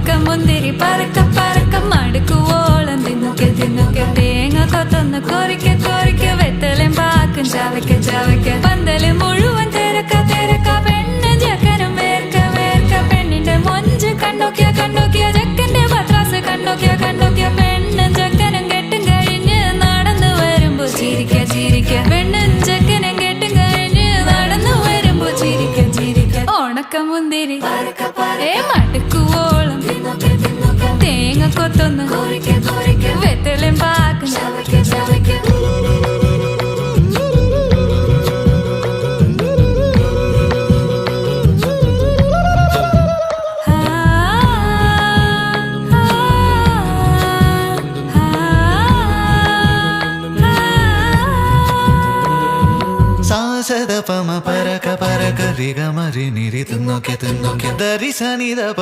ഉണക്കമുന്തിരി പറക്ക പറക്ക മടുക്കുവോളം തിന്നൊക്കെ തിന്നൊക്കെ തേങ്ങ കൊത്തൊന്ന് കൊറിക്ക കൊറിക്ക വെത്തലും പാക്കും ചവയ്ക്ക ചവയ്ക്ക പന്തല് മുഴുവൻ തിരക്ക തിരക്ക പെണ്ണ് ചെക്കനും വേർക്ക വേർക്ക പെണ്ണിന്റെ മൊഞ്ച് കണ്ടോക്കിയ കണ്ടോക്കിയ ചെക്കന്റെ പത്രാസ് കണ്ടോക്കിയ കണ്ടോക്കിയ പെണ്ണും ചെക്കനും കെട്ടും കഴിഞ്ഞ് നടന്നു വരുമ്പോ ചിരിക്ക ചിരിക്ക പെണ്ണും ചെക്കനും കെട്ടും കഴിഞ്ഞ് നടന്നു വരുമ്പോ ചിരിക്ക ചിരിക്ക ഉണക്കമുന്തിരി മടുക്കുവോളം തേങ്ങ കൊത്തൊന്ന് വെത്തലും പാക്കും സാസദ പമ പരക പരക റിഗ മരി നിരി തുന്നൊക്കെ തുന്നൊക്കെ ദരി സനിദ